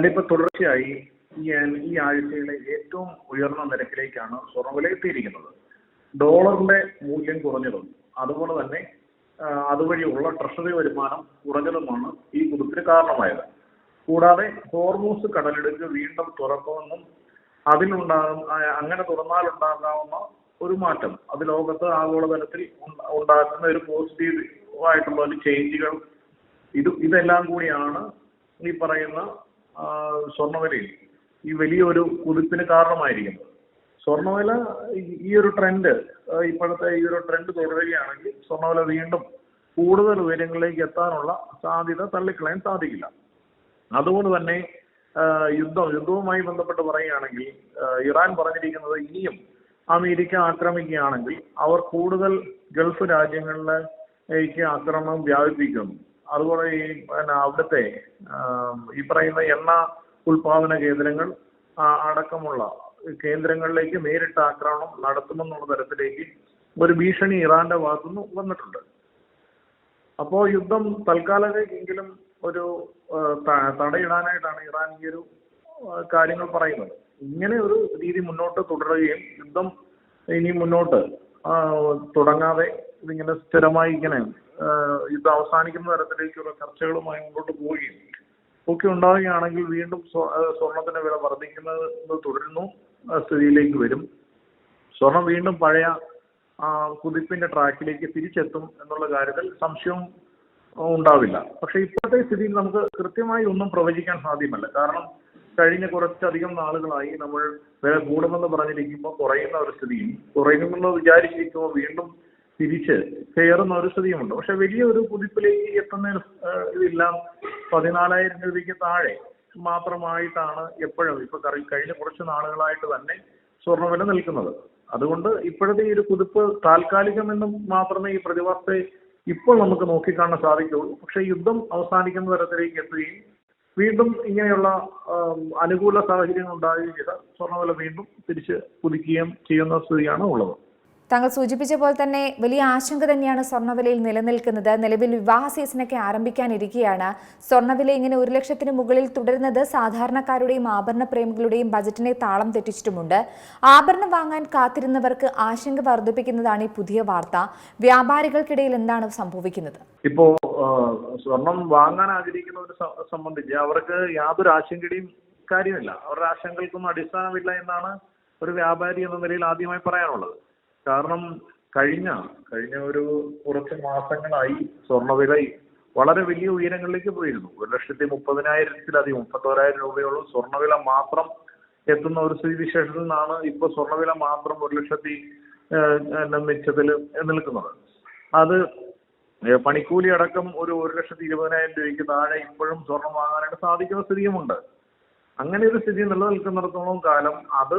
ഇപ്പൊ തുടർച്ചയായി ഈ ആഴ്ചയിലെ ഏറ്റവും ഉയർന്ന നിരക്കിലേക്കാണ് സ്വർണ്ണവില എത്തിയിരിക്കുന്നത്. ഡോളറിന്റെ മൂല്യം കുറഞ്ഞതും അതുപോലെ തന്നെ അതുവഴിയുള്ള ട്രഷറി വരുമാനം കുറഞ്ഞതുമാണ് ഈ കുതിപ്പിന് കാരണമായത്. കൂടാതെ ഹോർമൂസ് കടലിടുക്ക് വീണ്ടും തുറക്കുമെന്നും അങ്ങനെ തുറന്നാലുണ്ടാകാവുന്ന ഒരു മാറ്റം അത് ലോകത്ത് ആഗോളതലത്തിൽ ഉണ്ടാക്കുന്ന ഒരു പോസിറ്റീവായിട്ടുള്ള ഒരു ചേഞ്ചുകൾ ഇതെല്ലാം കൂടിയാണ് ഈ പറയുന്ന സ്വർണ്ണവിലയിൽ ഈ വലിയൊരു കുതിപ്പിന് കാരണമായിരിക്കുന്നത്. സ്വർണ്ണവില ഈ ഒരു ട്രെൻഡ് ഇപ്പോഴത്തെ ഈ ഒരു ട്രെൻഡ് തുടരുകയാണെങ്കിൽ സ്വർണ്ണവില വീണ്ടും കൂടുതൽ ഉയരങ്ങളിലേക്ക് എത്താനുള്ള സാധ്യത തള്ളിക്കളയാൻ സാധിക്കില്ല. അതുകൊണ്ട് തന്നെ യുദ്ധവുമായി ബന്ധപ്പെട്ട് പറയുകയാണെങ്കിൽ ഇറാൻ പറഞ്ഞിരിക്കുന്നത് ഇനിയും അമേരിക്ക ആക്രമിക്കുകയാണെങ്കിൽ അവർ കൂടുതൽ ഗൾഫ് രാജ്യങ്ങളിലേക്ക് ആക്രമണം വ്യാപിപ്പിക്കും. അതുപോലെ അവിടുത്തെ ഈ പറയുന്ന എണ്ണ ഉൽപാദന കേന്ദ്രങ്ങൾ അടക്കമുള്ള കേന്ദ്രങ്ങളിലേക്ക് നേരിട്ട് ആക്രമണം നടത്തുമെന്നുള്ള തരത്തിലേക്ക് ഒരു ഭീഷണി ഇറാന്റെ ഭാഗത്തുനിന്ന് വന്നിട്ടുണ്ട്. അപ്പോൾ യുദ്ധം തൽക്കാലത്തേക്കെങ്കിലും ഒരു തടയിടാനായിട്ടാണ് ഇറാൻ ഈ ഒരു കാര്യങ്ങൾ പറയുന്നത്. ഇങ്ങനെ ഒരു രീതി മുന്നോട്ട് തുടരുകയും യുദ്ധം ഇനി മുന്നോട്ട് തുടങ്ങാതെ ഇതിങ്ങനെ സ്ഥിരമായി ഇങ്ങനെ യുദ്ധം അവസാനിക്കുന്ന തരത്തിലേക്കുള്ള ചർച്ചകളുമായി മുന്നോട്ട് പോവുകയും ഒക്കെ ഉണ്ടാവുകയാണെങ്കിൽ വീണ്ടും സ്വർണത്തിന്റെ വില വർദ്ധിക്കുന്നത് തുടരുന്നു സ്ഥിതിയിലേക്ക് വരും. സ്വർണം വീണ്ടും പഴയ കുതിപ്പിന്റെ ട്രാക്കിലേക്ക് തിരിച്ചെത്തും എന്നുള്ള കാര്യത്തിൽ സംശയവും ഉണ്ടാവില്ല. പക്ഷെ ഇപ്പോഴത്തെ സ്ഥിതിയിൽ നമുക്ക് കൃത്യമായി ഒന്നും പ്രവചിക്കാൻ സാധ്യമല്ല. കാരണം കഴിഞ്ഞ കുറച്ചധികം നാളുകളായി നമ്മൾ വില കൂടുമെന്ന് പറഞ്ഞിരിക്കുമ്പോൾ കുറയുന്ന ഒരു സ്ഥിതിയും കുറയുമെന്ന് വിചാരിച്ചിരിക്കുമ്പോൾ വീണ്ടും തിരിച്ച് കയറുന്ന ഒരു സ്ഥിതിയുമുണ്ട്. പക്ഷെ വലിയൊരു കുതിപ്പിലേക്ക് എത്തുന്ന ഇതെല്ലാം 14,000 രൂപയ്ക്ക് താഴെ മാത്രമായിട്ടാണ് എപ്പോഴും ഇപ്പൊ കഴിഞ്ഞ കുറച്ച് നാളുകളായിട്ട് തന്നെ സ്വർണ്ണവില നിൽക്കുന്നത്. അതുകൊണ്ട് ഇപ്പോഴത്തെ ഈ ഒരു കുതിപ്പ് താൽക്കാലികമെന്നും മാത്രമേ ഈ പ്രതിഭാസത്തെ ഇപ്പോൾ നമുക്ക് നോക്കിക്കാണാൻ സാധിക്കുള്ളൂ. പക്ഷെ യുദ്ധം അവസാനിക്കുന്ന തരത്തിലേക്ക് എത്തുകയും വീണ്ടും ഇങ്ങനെയുള്ള അനുകൂല സാഹചര്യങ്ങൾ ഉണ്ടാകുകയും ചെയ്താൽ സ്വർണ്ണവില വീണ്ടും തിരിച്ച് കുതിക്കുകയും ചെയ്യുന്ന സ്ഥിതിയാണ് ഉള്ളത്. താങ്കൾ സൂചിപ്പിച്ച പോലെ തന്നെ വലിയ ആശങ്ക തന്നെയാണ് സ്വർണ്ണവിലയിൽ നിലനിൽക്കുന്നത്. നിലവിൽ വിവാഹ സീസണൊക്കെ ആരംഭിക്കാനിരിക്കുകയാണ്. സ്വർണ്ണവില ഇങ്ങനെ 1 ലക്ഷത്തിന് മുകളിൽ തുടരുന്നത് സാധാരണക്കാരുടെയും ആഭരണ പ്രേമികളുടെയും ബജറ്റിനെ താളം തെറ്റിച്ചിട്ടുമുണ്ട്. ആഭരണം വാങ്ങാൻ കാത്തിരുന്നവർക്ക് ആശങ്ക വർദ്ധിപ്പിക്കുന്നതാണ് ഈ പുതിയ വാർത്ത. വ്യാപാരികൾക്കിടയിൽ എന്താണ് സംഭവിക്കുന്നത്? ഇപ്പോ സ്വർണം വാങ്ങാൻ ആഗ്രഹിക്കുന്നവരെ സംബന്ധിച്ച് അവർക്ക് യാതൊരു ആശങ്കയുടെയും കാര്യമില്ല. അവരുടെ ആശങ്കകൾക്കൊന്നും അടിസ്ഥാനമില്ല എന്നാണ് ഒരു വ്യാപാരി എന്ന നിലയിൽ ആദ്യമായി പറയാനുള്ളത്. കാരണം കഴിഞ്ഞ ഒരു കുറച്ച് മാസങ്ങളായി സ്വർണ്ണവില വളരെ വലിയ ഉയരങ്ങളിലേക്ക് പോയിരുന്നു. 1,30,000-ത്തിലധികം 31,000 രൂപയോളം സ്വർണ്ണവില മാത്രം എത്തുന്ന ഒരു സ്ഥിതിവിശേഷത്തിൽ നിന്നാണ് ഇപ്പോൾ സ്വർണ്ണവില മാത്രം 1 ലക്ഷത്തി മിച്ചത്തിൽ നിൽക്കുന്നത്. അത് പണിക്കൂലി അടക്കം ഒരു 1,20,000 രൂപയ്ക്ക് താഴെ ഇപ്പോഴും സ്വർണം വാങ്ങാനായിട്ട് സാധിക്കുന്ന സ്ഥിതിയുമുണ്ട്. അങ്ങനെ ഒരു സ്ഥിതി നിലനിൽക്കുന്നിടത്തോളം കാലം അത്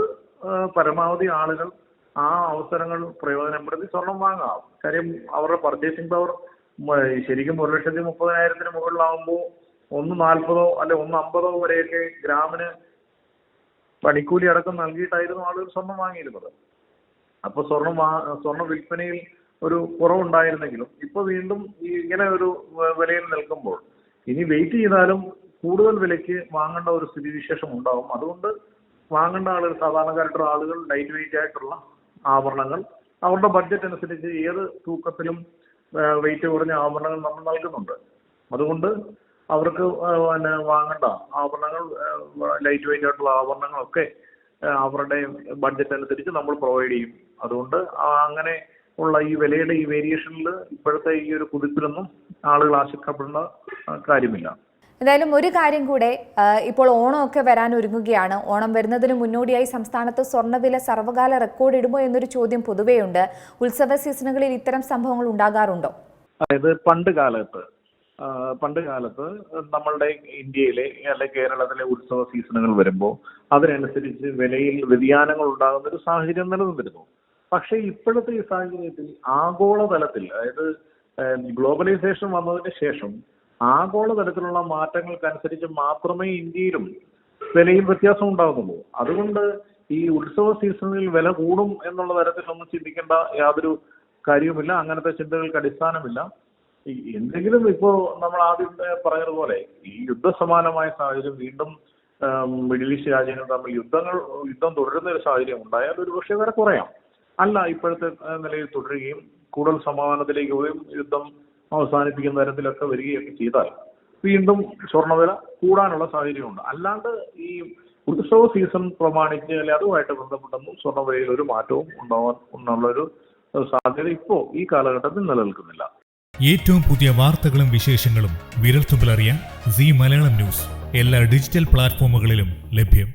പരമാവധി ആളുകൾ ആ അവസരങ്ങൾ പ്രയോജനപ്പെടുത്തി സ്വർണം വാങ്ങാം. കാര്യം അവരുടെ പർച്ചേസിംഗ് പവർ ശരിക്കും 1,30,000-ത്തിന് മുകളിലാവുമ്പോൾ 1,40 അല്ലെ 1,50 വരെയൊക്കെ ഗ്രാമിന് പണിക്കൂലി അടക്കം നൽകിയിട്ടായിരുന്നു ആളുകൾ സ്വർണം വാങ്ങിയിരുന്നത്. അപ്പൊ സ്വർണ്ണ വിൽപ്പനയിൽ ഒരു കുറവുണ്ടായിരുന്നെങ്കിലും ഇപ്പൊ വീണ്ടും ഈ ഇങ്ങനെ ഒരു വിലയിൽ നിൽക്കുമ്പോൾ ഇനി വെയിറ്റ് ചെയ്താലും കൂടുതൽ വിലയ്ക്ക് വാങ്ങേണ്ട ഒരു സ്ഥിതിവിശേഷം ഉണ്ടാവും. അതുകൊണ്ട് വാങ്ങേണ്ട ആളുകൾ, സാധാരണക്കാരായിട്ടുള്ള ആളുകൾ ലൈറ്റ് വെയിറ്റ് ആയിട്ടുള്ള ആഭരണങ്ങൾ അവരുടെ ബഡ്ജറ്റ് അനുസരിച്ച് ഏത് തൂക്കത്തിലും വെയിറ്റ് കുറഞ്ഞ ആഭരണങ്ങൾ നമ്മൾ നൽകുന്നുണ്ട്. അതുകൊണ്ട് അവർക്ക് വാങ്ങേണ്ട ആഭരണങ്ങൾ, ലൈറ്റ് വെയിറ്റ് ആയിട്ടുള്ള ആഭരണങ്ങളൊക്കെ അവരുടെ ബഡ്ജറ്റ് അനുസരിച്ച് നമ്മൾ പ്രൊവൈഡ് ചെയ്യും. അതുകൊണ്ട് അങ്ങനെ ഉള്ള ഈ വിലയുടെ ഈ വേരിയേഷനിൽ ഇപ്പോഴത്തെ ഈ ഒരു കുതിപ്പിലൊന്നും ആളുകൾ ആശങ്കപ്പെടേണ്ട കാര്യമില്ല. എന്തായാലും ഒരു കാര്യം കൂടെ, ഇപ്പോൾ ഓണമൊക്കെ വരാൻ ഒരുങ്ങുകയാണ്. ഓണം വരുന്നതിന് മുന്നോടിയായി സംസ്ഥാനത്ത് സ്വർണ്ണവില സർവ്വകാല റെക്കോർഡ് ഇടുമോ എന്നൊരു ചോദ്യം പൊതുവെയുണ്ട്. ഉത്സവ സീസണുകളിൽ ഇത്തരം സംഭവങ്ങൾ ഉണ്ടാകാറുണ്ടോ? അതായത് പണ്ട് കാലത്ത് നമ്മളുടെ ഇന്ത്യയിലെ അല്ലെങ്കിൽ കേരളത്തിലെ ഉത്സവ സീസണുകൾ വരുമ്പോൾ അതിനനുസരിച്ച് വിലയിൽ വ്യതിയാനങ്ങൾ ഉണ്ടാകുന്ന ഒരു സാഹചര്യം നിലനിന്നിരുന്നു. പക്ഷേ ഇപ്പോഴത്തെ ഈ സാഹചര്യത്തിൽ ആഗോളതലത്തിൽ, അതായത് ഗ്ലോബലൈസേഷൻ വന്നതിന് ശേഷം ആഗോളതലത്തിലുള്ള മാറ്റങ്ങൾക്കനുസരിച്ച് മാത്രമേ ഇന്ത്യയിലും വിലയിൽ വ്യത്യാസം ഉണ്ടാകുന്നുള്ളൂ. അതുകൊണ്ട് ഈ ഉത്സവ സീസണിൽ വില കൂടും എന്നുള്ള തരത്തിലൊന്നും ചിന്തിക്കേണ്ട യാതൊരു കാര്യവുമില്ല. അങ്ങനത്തെ ചിന്തകൾക്ക് അടിസ്ഥാനമില്ല. എന്തെങ്കിലും ഇപ്പോൾ നമ്മൾ ആദ്യം പറഞ്ഞതുപോലെ ഈ യുദ്ധസമാനമായ സാഹചര്യം വീണ്ടും മിഡിൽ ഈസ്റ്റ് രാജ്യങ്ങൾ തമ്മിൽ യുദ്ധം തുടരുന്ന ഒരു സാഹചര്യം ഉണ്ടായാൽ ഒരു പക്ഷേ വരെ കുറയാം. അല്ല, ഇപ്പോഴത്തെ നിലയിൽ തുടരുകയും കൂടുതൽ സമാധാനത്തിലേക്ക് യുദ്ധം അവസാനിപ്പിക്കുന്ന തരത്തിലൊക്കെ വരികയൊക്കെ ചെയ്താൽ വീണ്ടും സ്വർണ്ണവില കൂടാനുള്ള സാഹചര്യമുണ്ട്. അല്ലാണ്ട് ഈ ഉത്സവ സീസൺ പ്രമാണിച്ച് അല്ലെങ്കിൽ അതുമായിട്ട് ബന്ധപ്പെട്ടൊന്നും സ്വർണ്ണവിലയിൽ ഒരു മാറ്റവും ഉണ്ടാവാനുള്ളൊരു സാധ്യത ഇപ്പോൾ ഈ കാലഘട്ടത്തിൽ നിലനിൽക്കുന്നില്ല. ഏറ്റവും പുതിയ വാർത്തകളും വിശേഷങ്ങളും വിരൽത്തുമ്പിലറിയാൻ സീ മലയാളം ന്യൂസ് എല്ലാ ഡിജിറ്റൽ പ്ലാറ്റ്ഫോമുകളിലും ലഭ്യം.